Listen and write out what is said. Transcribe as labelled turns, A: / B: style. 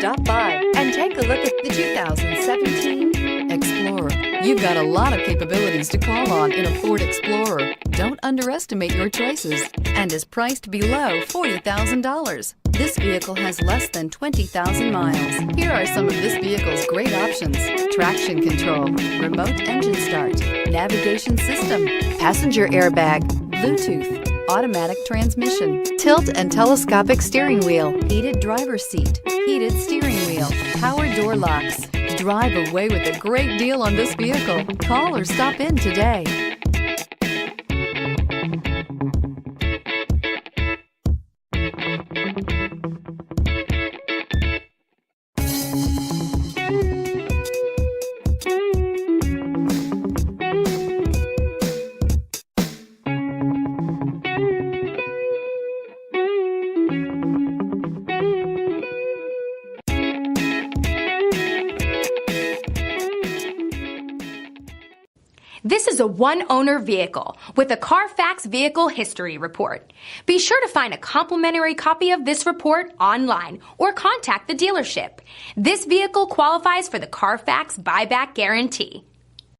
A: Stop by and take a look at the 2017 Explorer. You've got a lot of capabilities to call on in a Ford Explorer. Don't underestimate your choices and is priced below $40,000. This vehicle has less than 20,000 miles. Here are some of this vehicle's great options: traction control, remote engine start, navigation system, passenger airbag, Bluetooth, automatic transmission, tilt and telescopic steering wheel, heated driver's seat, heated steering wheel, power door locks. Drive away with a great deal on this vehicle. Call or stop in today.
B: This is a one-owner vehicle with a Carfax Vehicle History Report. Be sure to find a complimentary copy of this report online or contact the dealership. This vehicle qualifies for the Carfax Buyback Guarantee.